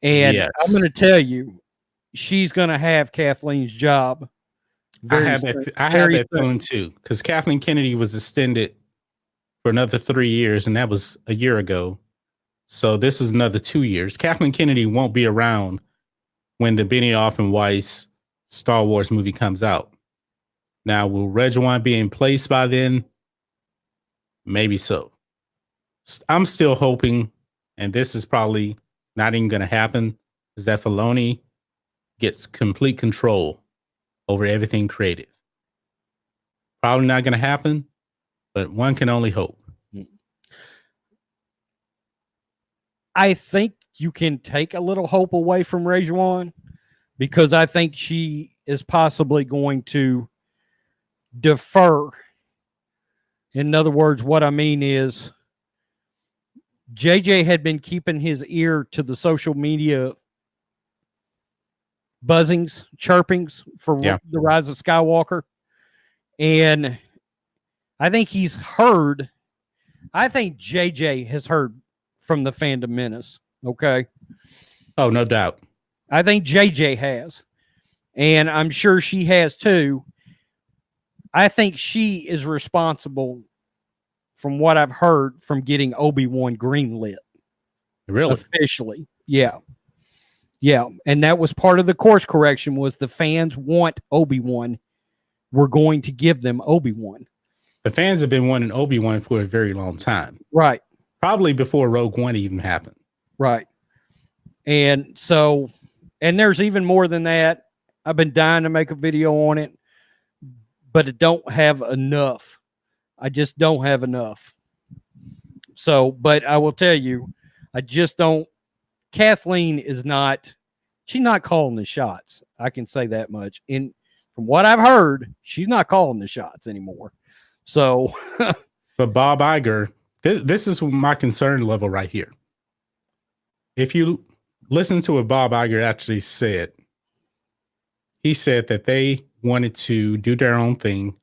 And yes. I'm going to tell you, she's going to have Kathleen's job. I have that feeling too, because Kathleen Kennedy was extended for another 3 years, and that was a year ago. So this is another 2 years. Kathleen Kennedy won't be around when the Benioff and Weiss Star Wars movie comes out. Now, will Rejwan be in place by then? Maybe so. I'm still hoping, and this is probably not even going to happen, is that Filoni gets complete control over everything creative. Probably not going to happen, but one can only hope. I think you can take a little hope away from Rejwan, because I think she is possibly going to defer. In other words, what I mean is JJ had been keeping his ear to the social media buzzings, chirpings for The Rise of Skywalker. And I think he's heard, I think JJ has heard from the Fandom Menace. Okay. Oh, no doubt. I think JJ has. And I'm sure she has too. I think she is responsible, from what I've heard, from getting Obi-Wan greenlit. Really? Officially. Yeah. Yeah. And that was part of the course correction, was the fans want Obi-Wan. We're going to give them Obi-Wan. The fans have been wanting Obi-Wan for a very long time. Right. Probably before Rogue One even happened. Right. And so, and there's even more than that. I've been dying to make a video on it, but it don't have enough. I just don't have enough. So, but I will tell you, I just don't. Kathleen is not, she's not calling the shots. I can say that much. And from what I've heard, she's not calling the shots anymore. So, but Bob Iger, this is my concern level right here. If you listen to what Bob Iger actually said, he said that they wanted to do their own thing.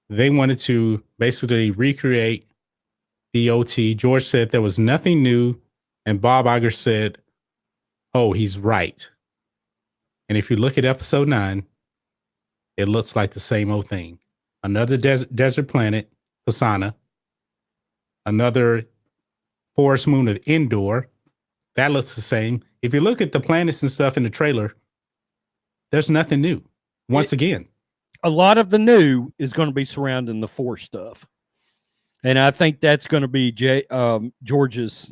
They wanted to basically recreate the OT. George said there was nothing new, and Bob Iger said, oh, he's right. And if you look at episode 9, it looks like the same old thing. Another desert planet, Pisana. Another forest moon of Endor. That looks the same. If you look at the planets and stuff in the trailer, there's nothing new. Once again. A lot of the new is going to be surrounding the Force stuff. And I think that's going to be George's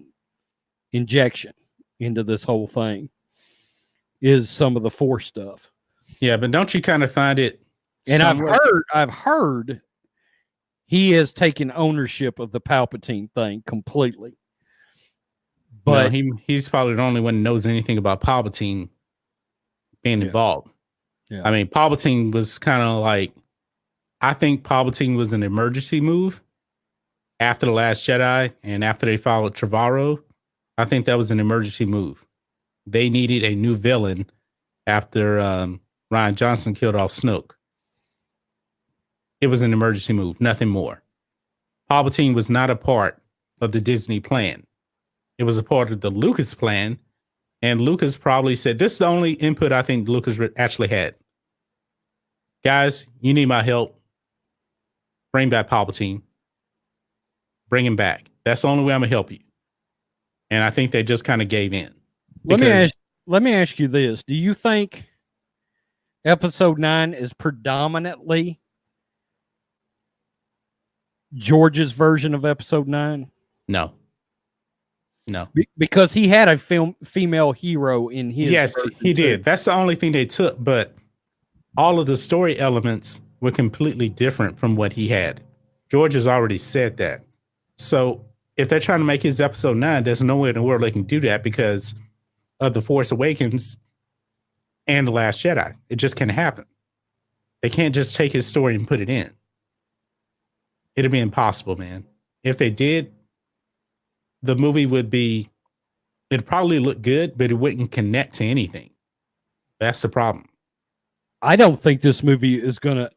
injection into this whole thing, is some of the Force stuff. Yeah, but don't you kind of find it? And I've heard he has taken ownership of the Palpatine thing completely. But no, he's probably the only one who knows anything about Palpatine being involved. Yeah. I mean, Palpatine was kind of like, I think Palpatine was an emergency move after The Last Jedi and after they followed Trevorrow. I think that was an emergency move. They needed a new villain after Rian Johnson killed off Snoke. It was an emergency move, nothing more. Palpatine was not a part of the Disney plan. It was a part of the Lucas plan. And Lucas probably said, this is the only input I think Lucas actually had. Guys, you need my help. Bring back Palpatine. Bring him back. That's the only way I'm going to help you. And I think they just kind of gave in. Let me ask you this. Do you think episode 9 is predominantly George's version of episode 9? No. No. Because he had a female hero in his. Yes, he too. did. That's the only thing they took, but all of the story elements were completely different from what he had. George has already said that. So if they're trying to make his episode 9, there's no way in the world they can do that because of The Force Awakens and The Last Jedi. It just can't happen. They can't just take his story and put it in. It'd be impossible, man. If they did, the movie it'd probably look good, but it wouldn't connect to anything. That's the problem. I don't think this movie is gonna.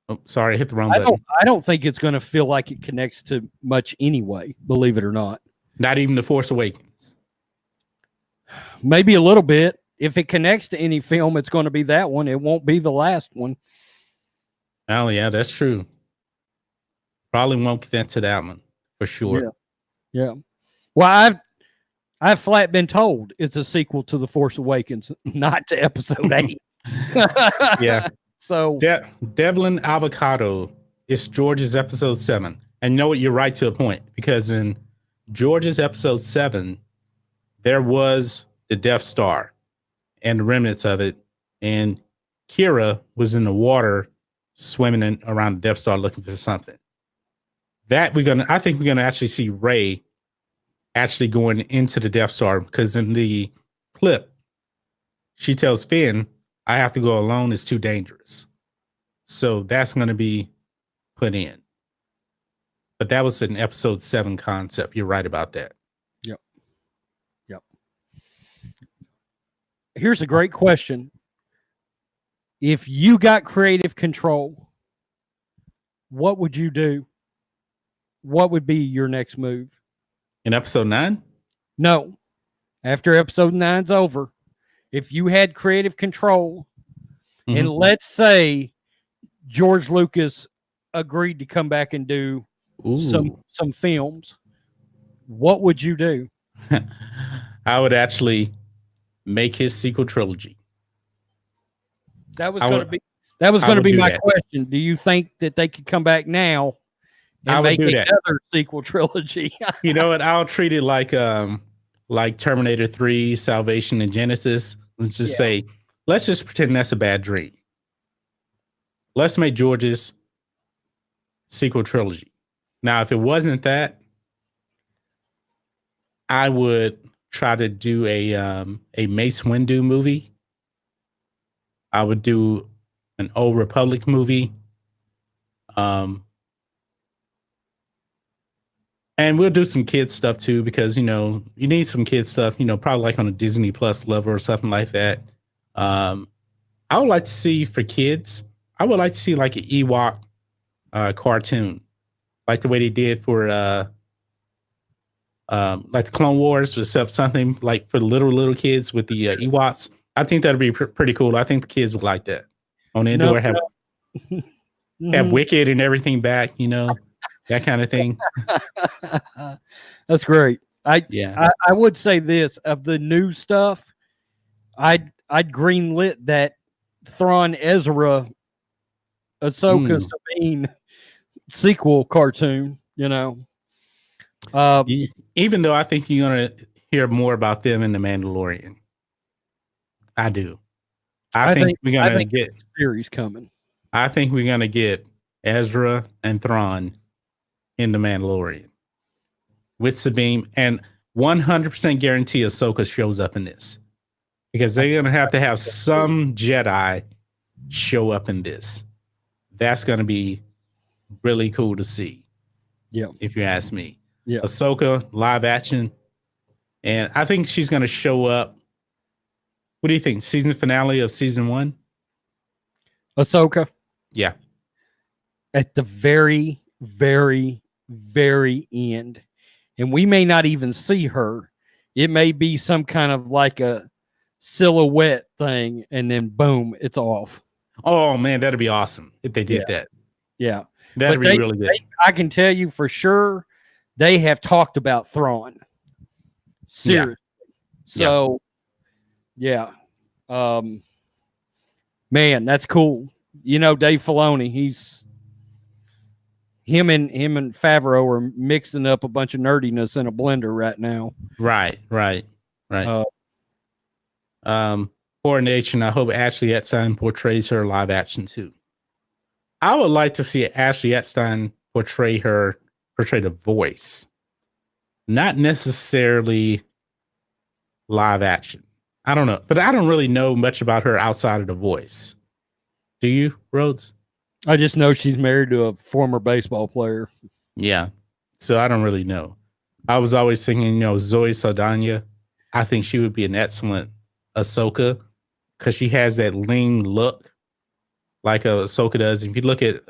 Oh, sorry, I hit the wrong button. I don't think it's gonna feel like it connects to much anyway. Believe it or not. Not even The Force Awakens. Maybe a little bit. If it connects to any film, it's going to be that one. It won't be the last one. Oh yeah, that's true. Probably won't connect to that one for sure. Yeah. Well, I've flat been told it's a sequel to The Force Awakens, not to Episode 8. Yeah. So Devlin Avocado is George's Episode 7. And you know what? You're right to a point, because in George's Episode 7, there was the Death Star and the remnants of it. And Kira was in the water swimming around the Death Star looking for something. I think we're gonna actually see Rey actually going into the Death Star, because in the clip, she tells Finn, I have to go alone, it's too dangerous. So that's gonna be put in. But that was an Episode 7 concept. You're right about that. Yep. Here's a great question. If you got creative control, what would you do? What would be your next move? In Episode 9? No. After Episode 9's over, if you had creative control, and let's say George Lucas agreed to come back and do some films, what would you do? I would actually make his sequel trilogy. That was going to be my question. Do you think that they could come back now and make another sequel trilogy? You know what? I'll treat it like Terminator 3, Salvation, and Genesis. Let's just say, let's just pretend that's a bad dream. Let's make George's sequel trilogy. Now, if it wasn't that, I would try to do a Mace Windu movie. I would do an Old Republic movie. And we'll do some kids stuff too, because, you need some kids stuff, probably like on a Disney Plus level or something like that. I would like to see, for kids, I would like to see like an Ewok cartoon, like the way they did for like the Clone Wars, except something like for the little kids with the Ewoks. I think that'd be pretty cool. I think the kids would like that. On Endor, have Wicked and everything back, that kind of thing. That's great. I would say this, of the new stuff, I'd greenlit that Thrawn Ezra Ahsoka Sabine sequel cartoon, Even though I think you're going to hear more about them in The Mandalorian. I do. I think we're going to get series coming. I think we're going to get Ezra and Thrawn in The Mandalorian with Sabine, and 100% guarantee Ahsoka shows up in this, because they're going to have some Jedi show up in this. That's going to be really cool to see. Yeah. If you ask me. Yeah. Ahsoka live action. And I think she's going to show up. What do you think? Season finale of season 1? Ahsoka? Yeah. At the very, very, very end. And we may not even see her. It may be some kind of like a silhouette thing, and then boom, it's off. Oh man, that'd be awesome if they did that. Yeah. That'd be really good. I can tell you for sure they have talked about Thrawn. Seriously. So man, that's cool. Dave Filoni, he's him and Favreau are mixing up a bunch of nerdiness in a blender right now. Right. Poor Nation, I hope Ashley Eckstein portrays her live action too. I would like to see Ashley Eckstein portray the voice, not necessarily live action. I don't know, but I don't really know much about her outside of the voice. Do you, Rhodes? I just know she's married to a former baseball player. Yeah, so I don't really know. I was always thinking, Zoe Saldana. I think she would be an excellent Ahsoka because she has that lean look like Ahsoka does. If you look at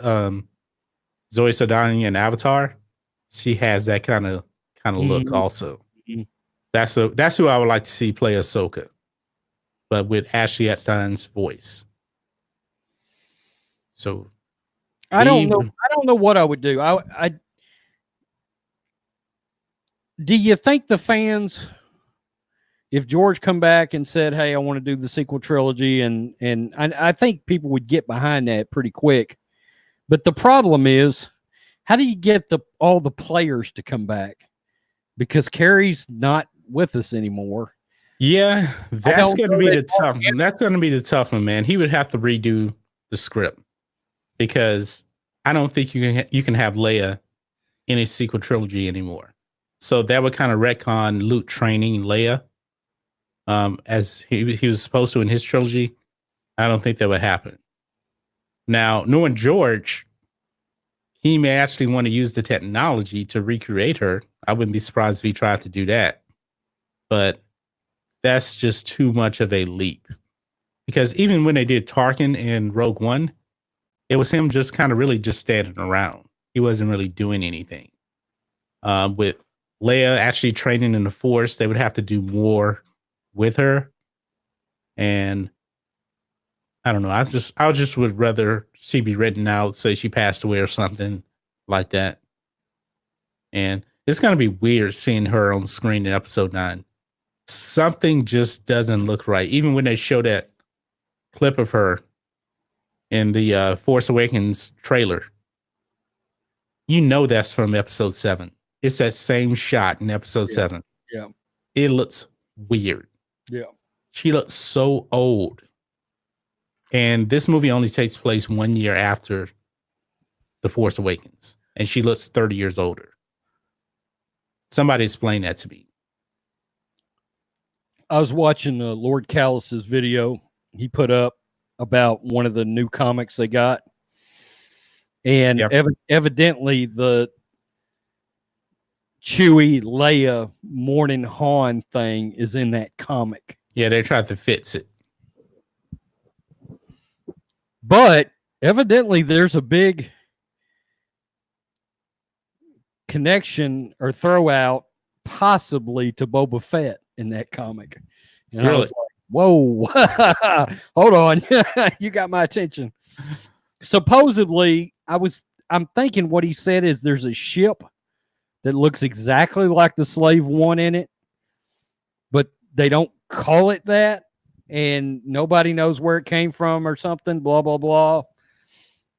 Zoe Saldana in Avatar, she has that kind of look also. Mm-hmm. That's who I would like to see play Ahsoka, but with Ashley Eckstein's voice. So I don't know what I would do. Do you think the fans, if George come back and said, "Hey, I want to do the sequel trilogy," and I think people would get behind that pretty quick. But the problem is, how do you get all the players to come back? Because Carrie's not with us anymore. Yeah, that's going to be the tough. That's going to be the tough one, man. He would have to redo the script because I don't think you can have Leia in a sequel trilogy anymore. So that would kind of retcon Luke training Leia, as he was supposed to in his trilogy. I don't think that would happen. Now, knowing George, he may actually want to use the technology to recreate her. I wouldn't be surprised if he tried to do that. But that's just too much of a leap. Because even when they did Tarkin in Rogue One, it was him just kind of really just standing around. He wasn't really doing anything. With Leia actually training in the Force, they would have to do more with her. And I don't know. I just would rather she be written out, say she passed away or something like that. And it's going to be weird seeing her on the screen in episode 9. Something just doesn't look right. Even when they show that clip of her in the Force Awakens trailer, that's from episode 7. It's that same shot in episode 7. Yeah. It looks weird. Yeah. She looks so old. And this movie only takes place 1 year after The Force Awakens. And she looks 30 years older. Somebody explain that to me. I was watching Lord Callus's video he put up about one of the new comics they got. And evidently the Chewie, Leia, Morning Han thing is in that comic. Yeah, they tried to fix it. But evidently there's a big connection or throw out possibly to Boba Fett in that comic. And really? I was like, whoa, hold on. You got my attention. Supposedly, I'm thinking what he said is there's a ship that looks exactly like the Slave One in it, but they don't call it that, and nobody knows where it came from or something, blah, blah, blah.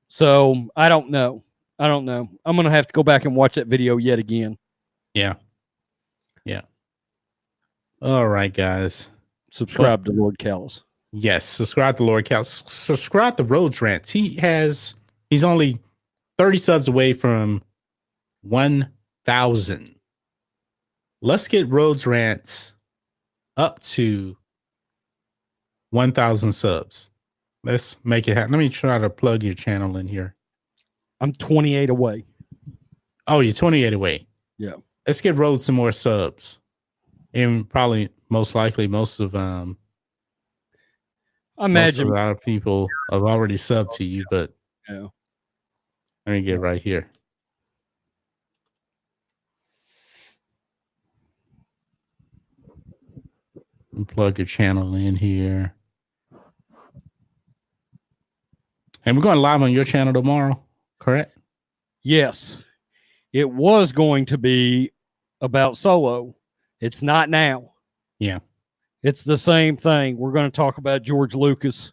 So I don't know. I'm going to have to go back and watch that video yet again. Yeah. All right, guys. Subscribe to Lord Callus. Yes, subscribe to Lord Callus. Subscribe to Rhodes Rants. He's only 30 subs away from 1,000. Let's get Rhodes Rants up to 1,000 subs. Let's make it happen. Let me try to plug your channel in here. I'm 28 away. Oh, you're 28 away. Yeah. Let's get Rhodes some more subs. And probably, most likely, most of I imagine a lot of people have already subbed to you, but yeah. Let me get right here. And plug your channel in here. And we're going live on your channel tomorrow, correct? Yes. It was going to be about Solo. It's not now. Yeah. It's the same thing. We're going to talk about George Lucas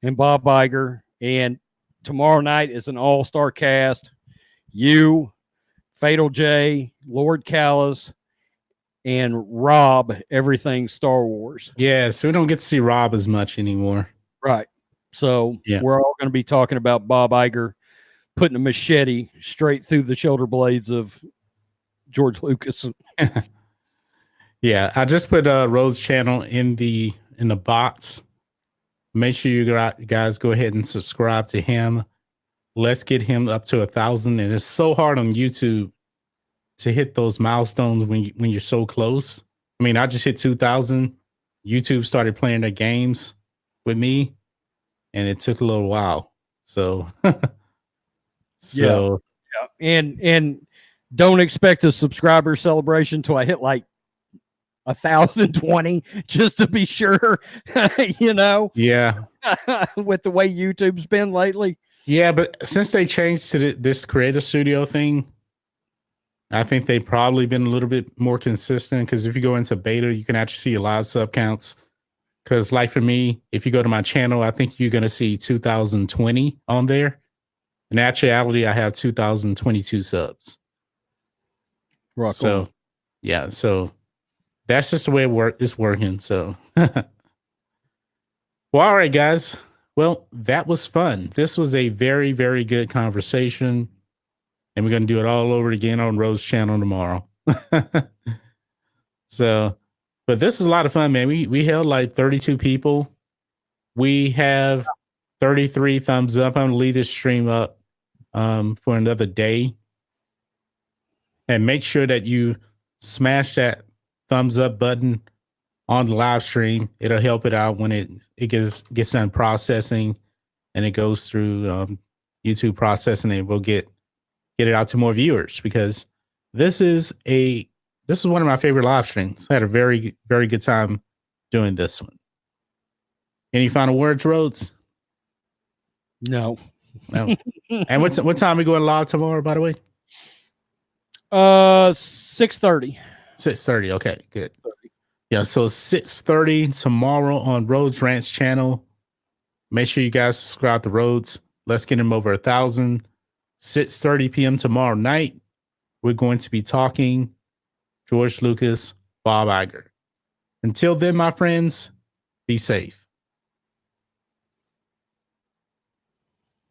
and Bob Iger. And tomorrow night is an all-star cast. you, Fatal J, Lord Callis, and Rob, everything Star Wars. Yeah, so we don't get to see Rob as much anymore. Right. So we're all going to be talking about Bob Iger putting a machete straight through the shoulder blades of George Lucas. Yeah, I just put Rose's channel in the box. Make sure you guys go ahead and subscribe to him. Let's get him up to 1,000. And it's so hard on YouTube to hit those milestones when you're so close. I mean, I just hit 2,000. YouTube started playing their games with me, and it took a little while. So, yeah. And don't expect a subscriber celebration till I hit like 1,020 just to be sure. You know. Yeah. With the way YouTube's been lately. Yeah, but since they changed to this creative studio thing, I think they've probably been a little bit more consistent, because if you go into beta, you can actually see your live sub counts. Because like for me, if you go to my channel, I think you're going to see 2020 on there. In actuality, I have 2022 subs. Rock so, on. Yeah, so that's just the way it's working. So, well, all right, guys. Well, that was fun. This was a very, very good conversation. And we're going to do it all over again on Rose's channel tomorrow. So, but this is a lot of fun, man. We held like 32 people. We have 33 thumbs up. I'm going to leave this stream up for another day. And make sure that you smash that thumbs up button on the live stream. It'll help it out when it gets done processing and it goes through YouTube processing, and we'll get it out to more viewers, because this is one of my favorite live streams. I had a very, very good time doing this one. Any final words, Rhodes? No. And what time are we going live tomorrow, by the way? 6:30. 6:30. Okay, good. Yeah, so 6:30 tomorrow on Rhodes Rant's channel. Make sure you guys subscribe to Rhodes. Let's get him over 1,000. 6:30 p.m. tomorrow night. We're going to be talking George Lucas, Bob Iger. Until then, my friends, be safe.